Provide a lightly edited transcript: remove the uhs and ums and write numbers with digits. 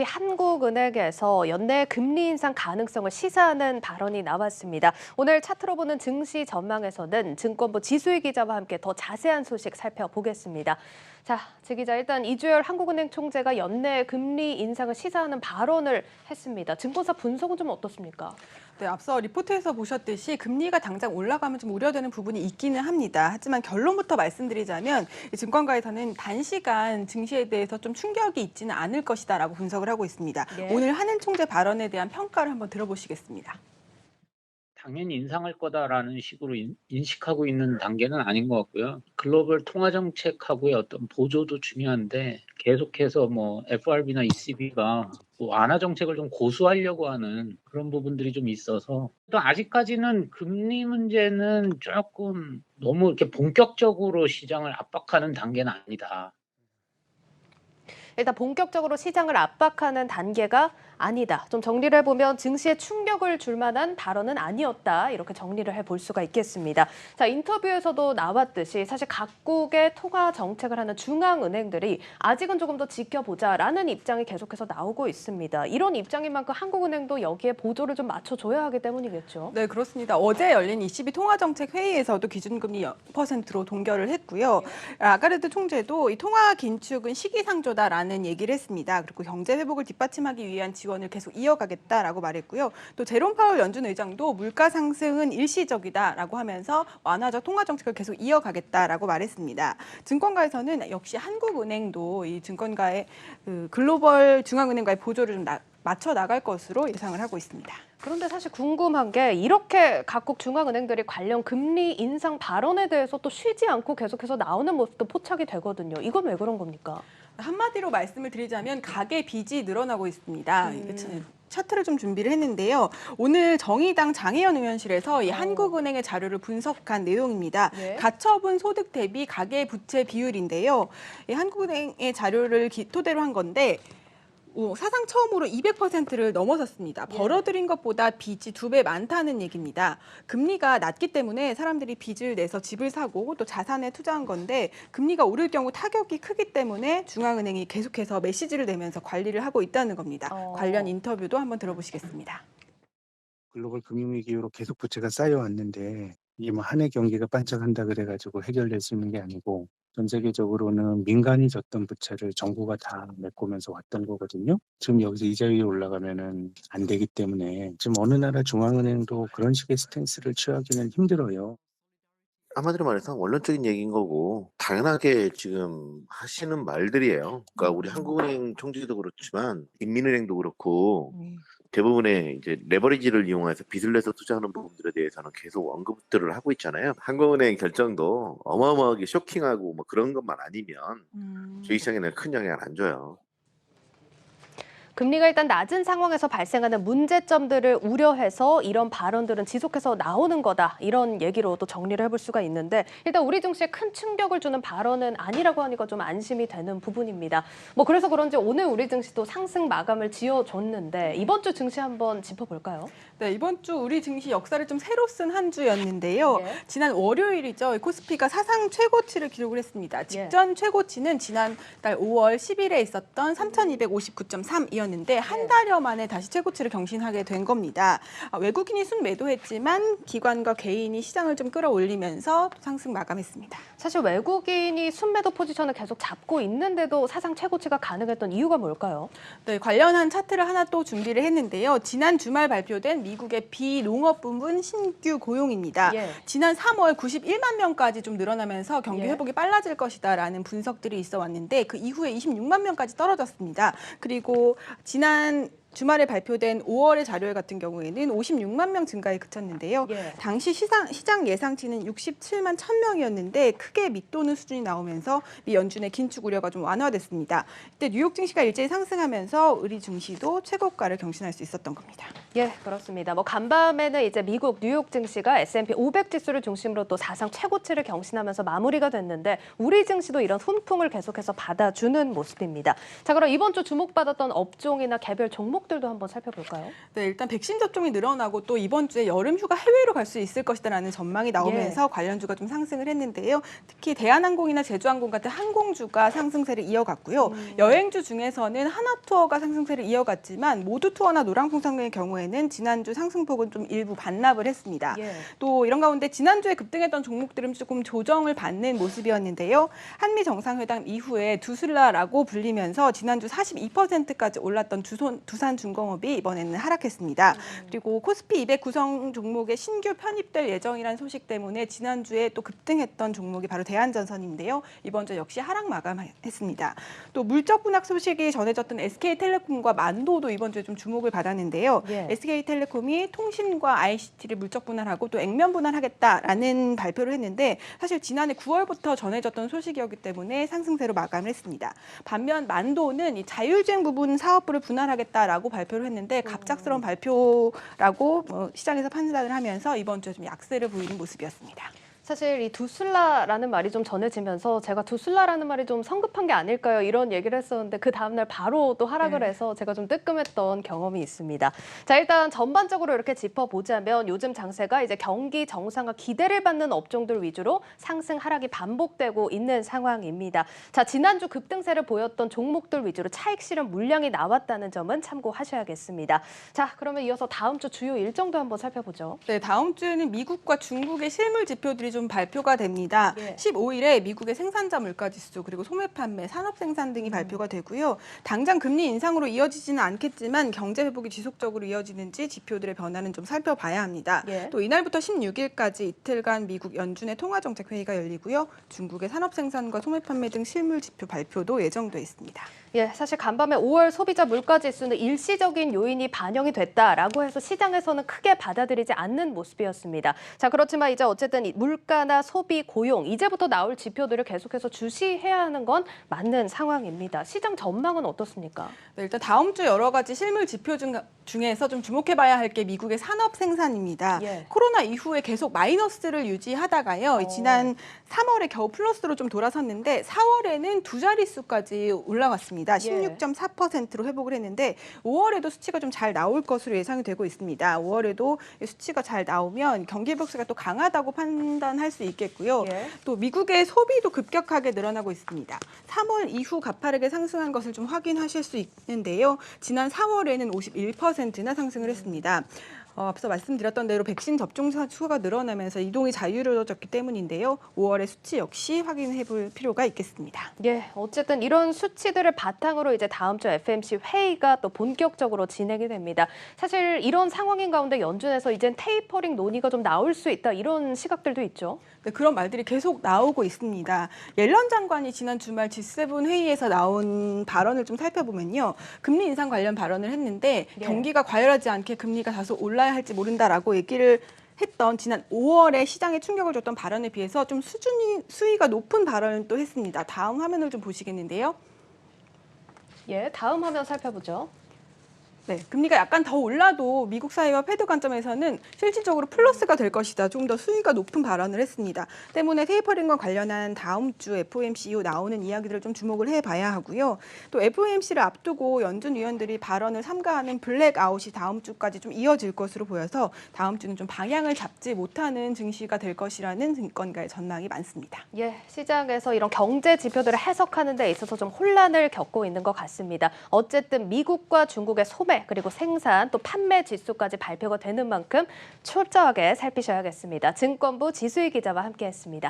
한국은행에서 연내 금리 인상 가능성을 시사하는 발언이 나왔습니다. 오늘 차트로 보는 증시 전망에서는 증권부 지수희 기자와 함께 더 자세한 소식 살펴보겠습니다. 자, 지 기자, 일단 이주열 한국은행 총재가 연내 금리 인상을 시사하는 발언을 했습니다. 증권사 분석은 좀 어떻습니까? 네, 앞서 리포트에서 보셨듯이 금리가 당장 올라가면 좀 우려되는 부분이 있기는 합니다. 하지만 결론부터 말씀드리자면 이 증권가에서는 단시간 증시에 대해서 좀 충격이 있지는 않을 것이다라고 분석을 하고 있습니다. 네. 오늘 한은 총재 발언에 대한 평가를 한번 들어보시겠습니다. 당연히 인상할 거다라는 식으로 인식하고 있는 단계는 아닌 것 같고요. 글로벌 통화 정책하고의 어떤 보조도 중요한데 계속해서 FRB나 ECB가 완화 정책을 좀 고수하려고 하는 그런 부분들이 좀 있어서 또 아직까지는 금리 문제는 조금 너무 이렇게 본격적으로 시장을 압박하는 단계는 아니다. 일단 본격적으로 시장을 압박하는 단계가 아니다. 좀 정리를 해보면 증시에 충격을 줄 만한 발언은 아니었다. 이렇게 정리를 해볼 수가 있겠습니다. 자, 인터뷰에서도 나왔듯이 사실 각국의 통화 정책을 하는 중앙은행들이 아직은 조금 더 지켜보자라는 입장이 계속해서 나오고 있습니다. 이런 입장인 만큼 한국은행도 여기에 보조를 좀 맞춰줘야 하기 때문이겠죠. 네, 그렇습니다. 어제 열린 ECB 통화정책회의에서도 기준금리 0%로 동결을 했고요. 라가르드 총재도 이 통화 긴축은 시기상조다라는 얘기를 했습니다. 그리고 경제 회복을 뒷받침하기 위한 지원을 계속 이어가겠다라고 말했고요. 또 제롬 파월 연준 의장도 물가 상승은 일시적이다라고 하면서 완화적 통화 정책을 계속 이어가겠다라고 말했습니다. 증권가에서는 역시 한국은행도 이 증권가의 글로벌 중앙은행과의 보조를 좀 맞춰 나갈 것으로 예상을 하고 있습니다. 그런데 사실 궁금한 게 이렇게 각국 중앙은행들이 관련 금리 인상 발언에 대해서 또 쉬지 않고 계속해서 나오는 모습도 포착이 되거든요. 이건 왜 그런 겁니까? 한마디로 말씀을 드리자면 가계 빚이 늘어나고 있습니다. 차트를 좀 준비를 했는데요. 오늘 정의당 장혜연 의원실에서 이 한국은행의 자료를 분석한 내용입니다. 네. 가처분 소득 대비 가계 부채 비율인데요. 이 한국은행의 자료를 토대로 한 건데 사상 처음으로 200%를 넘어섰습니다. 벌어들인 것보다 빚이 2배 많다는 얘기입니다. 금리가 낮기 때문에 사람들이 빚을 내서 집을 사고 또 자산에 투자한 건데 금리가 오를 경우 타격이 크기 때문에 중앙은행이 계속해서 메시지를 내면서 관리를 하고 있다는 겁니다. 관련 인터뷰도 한번 들어보시겠습니다. 글로벌 금융위기 이후로 계속 부채가 쌓여왔는데 이게 한 해 경기가 반짝한다 그래가지고 해결될 수 있는 게 아니고 전 세계적으로는 민간이 졌던 부채를 정부가 다 메꾸면서 왔던 거거든요. 지금 여기서 이자율이 올라가면은 안 되기 때문에 지금 어느 나라 중앙은행도 그런 식의 스탠스를 취하기는 힘들어요. 한마디로 말해서 원론적인 얘기인 거고 당연하게 지금 하시는 말들이에요. 그러니까 우리 한국은행 총재도 그렇지만 인민은행도 그렇고 대부분의 이제 레버리지를 이용해서 빚을 내서 투자하는 부분들에 대해서는 계속 언급들을 하고 있잖아요. 한국은행 결정도 어마어마하게 쇼킹하고 그런 것만 아니면 저희 시장에는 큰 영향을 안 줘요. 금리가 일단 낮은 상황에서 발생하는 문제점들을 우려해서 이런 발언들은 지속해서 나오는 거다. 이런 얘기로 또 정리를 해볼 수가 있는데 일단 우리 증시에 큰 충격을 주는 발언은 아니라고 하니까 좀 안심이 되는 부분입니다. 그래서 그런지 오늘 우리 증시도 상승 마감을 지어줬는데 이번 주 증시 한번 짚어볼까요? 네, 이번 주 우리 증시 역사를 좀 새로 쓴 한 주였는데요. 예. 지난 월요일이죠. 코스피가 사상 최고치를 기록을 했습니다. 직전 최고치는 지난달 5월 10일에 있었던 3,259.3이었는데 한 달여 만에 다시 최고치를 경신하게 된 겁니다. 외국인이 순매도했지만 기관과 개인이 시장을 좀 끌어올리면서 상승 마감했습니다. 사실 외국인이 순매도 포지션을 계속 잡고 있는데도 사상 최고치가 가능했던 이유가 뭘까요? 네, 관련한 차트를 하나 또 준비를 했는데요. 지난 주말 발표된 미국의 비농업 부문 신규 고용입니다. 예. 지난 3월 91만 명까지 좀 늘어나면서 경기 예. 회복이 빨라질 것이다라는 분석들이 있어 왔는데 그 이후에 26만 명까지 떨어졌습니다. 그리고 지난 주말에 발표된 5월의 자료 같은 경우에는 56만 명 증가에 그쳤는데요. 예. 당시 시장 예상치는 67만 1,000명이었는데 크게 밑도는 수준이 나오면서 미 연준의 긴축 우려가 좀 완화됐습니다. 이때 뉴욕 증시가 일제히 상승하면서 우리 증시도 최고가를 경신할 수 있었던 겁니다. 예, 그렇습니다. 간밤에는 이제 미국 뉴욕 증시가 S&P 500 지수를 중심으로 또 사상 최고치를 경신하면서 마무리가 됐는데 우리 증시도 이런 훈풍을 계속해서 받아주는 모습입니다. 자, 그럼 이번 주 주목받았던 업종이나 개별 종목 종목들도 한번 살펴볼까요? 네, 일단 백신 접종이 늘어나고 또 이번 주에 여름 휴가 해외로 갈 수 있을 것이다라는 전망이 나오면서 관련주가 좀 상승을 했는데요. 특히 대한항공이나 제주항공 같은 항공주가 상승세를 이어갔고요. 여행주 중에서는 하나투어가 상승세를 이어갔지만 모두투어나 노랑풍선의 경우에는 지난주 상승폭은 좀 일부 반납을 했습니다. 또 이런 가운데 지난주에 급등했던 종목들은 조금 조정을 받는 모습이었는데요. 한미 정상회담 이후에 두슬라라고 불리면서 지난주 42%까지 올랐던 두산중공업이 이번에는 하락했습니다. 그리고 코스피 200 구성 종목에 신규 편입될 예정이라는 소식 때문에 지난주에 또 급등했던 종목이 바로 대한전선인데요. 이번 주 역시 하락 마감했습니다. 또 물적 분할 소식이 전해졌던 SK텔레콤과 만도도 이번 주에 좀 주목을 받았는데요. SK텔레콤이 통신과 ICT를 물적 분할하고 또 액면 분할하겠다라는 발표를 했는데 사실 지난해 9월부터 전해졌던 소식이었기 때문에 상승세로 마감을 했습니다. 반면 만도는 이 자율주행 부분 사업부를 분할하겠다라고 발표를 했는데 갑작스러운 발표라고 시장에서 판단을 하면서 이번 주에 좀 약세를 보이는 모습이었습니다. 사실 이 두슬라라는 말이 좀 전해지면서 제가 두슬라라는 말이 좀 성급한 게 아닐까요? 이런 얘기를 했었는데 그 다음날 바로 또 하락을 해서 제가 좀 뜨끔했던 경험이 있습니다. 자, 일단 전반적으로 이렇게 짚어보자면 요즘 장세가 이제 경기 정상화 기대를 받는 업종들 위주로 상승 하락이 반복되고 있는 상황입니다. 자, 지난주 급등세를 보였던 종목들 위주로 차익 실현 물량이 나왔다는 점은 참고하셔야겠습니다. 자, 그러면 이어서 다음 주 주요 일정도 한번 살펴보죠. 네, 다음 주에는 미국과 중국의 실물 지표들이 좀 발표가 됩니다. 15일에 미국의 생산자 물가지수 그리고 소매 판매, 산업 생산 등이 발표가 되고요. 당장 금리 인상으로 이어지지는 않겠지만 경제 회복이 지속적으로 이어지는지 지표들의 변화는 좀 살펴봐야 합니다. 또 이날부터 16일까지 이틀간 미국 연준의 통화정책회의가 열리고요. 중국의 산업 생산과 소매 판매 등 실물 지표 발표도 예정돼 있습니다. 사실 간밤에 5월 소비자 물가지수는 일시적인 요인이 반영이 됐다라고 해서 시장에서는 크게 받아들이지 않는 모습이었습니다. 자, 그렇지만 이제 어쨌든 물가나 소비, 고용 이제부터 나올 지표들을 계속해서 주시해야 하는 건 맞는 상황입니다. 시장 전망은 어떻습니까? 네, 일단 다음 주 여러 가지 실물 지표 중에서 좀 주목해봐야 할 게 미국의 산업 생산입니다. 코로나 이후에 계속 마이너스를 유지하다가요. 지난 3월에 겨우 플러스로 좀 돌아섰는데 4월에는 두 자릿수까지 올라갔습니다. 16.4%로 회복을 했는데 5월에도 수치가 좀 잘 나올 것으로 예상이 되고 있습니다. 5월에도 수치가 잘 나오면 경기 회복세가 또 강하다고 판단할 수 있겠고요. 또 미국의 소비도 급격하게 늘어나고 있습니다. 3월 이후 가파르게 상승한 것을 좀 확인하실 수 있는데요. 지난 4월에는 51%나 상승을 했습니다. 앞서 말씀드렸던 대로 백신 접종 수가 늘어나면서 이동이 자유로워졌기 때문인데요. 5월의 수치 역시 확인해 볼 필요가 있겠습니다. 어쨌든 이런 수치들을 바탕으로 이제 다음 주 FMC 회의가 또 본격적으로 진행이 됩니다. 사실 이런 상황인 가운데 연준에서 이젠 테이퍼링 논의가 좀 나올 수 있다 이런 시각들도 있죠. 네, 그런 말들이 계속 나오고 있습니다. 옐런 장관이 지난 주말 G7 회의에서 나온 발언을 좀 살펴보면요. 금리 인상 관련 발언을 했는데 경기가 과열하지 않게 금리가 다소 올라야 할지 모른다라고 얘기를 했던 지난 5월에 시장에 충격을 줬던 발언에 비해서 좀 수위가 높은 발언을 또 했습니다. 다음 화면을 좀 보시겠는데요. 다음 화면 살펴보죠. 네, 금리가 약간 더 올라도 미국 사회와 패드 관점에서는 실질적으로 플러스가 될 것이다. 좀 더 수위가 높은 발언을 했습니다. 때문에 테이퍼링과 관련한 다음 주 FOMC 이후 나오는 이야기들을 좀 주목을 해봐야 하고요. 또 FOMC를 앞두고 연준 위원들이 발언을 삼가하는 블랙아웃이 다음 주까지 좀 이어질 것으로 보여서 다음 주는 좀 방향을 잡지 못하는 증시가 될 것이라는 증권가의 전망이 많습니다. 시장에서 이런 경제 지표들을 해석하는 데 있어서 좀 혼란을 겪고 있는 것 같습니다. 어쨌든 미국과 중국의 소매 그리고 생산 또 판매 지수까지 발표가 되는 만큼 철저하게 살피셔야겠습니다. 증권부 지수희 기자와 함께했습니다.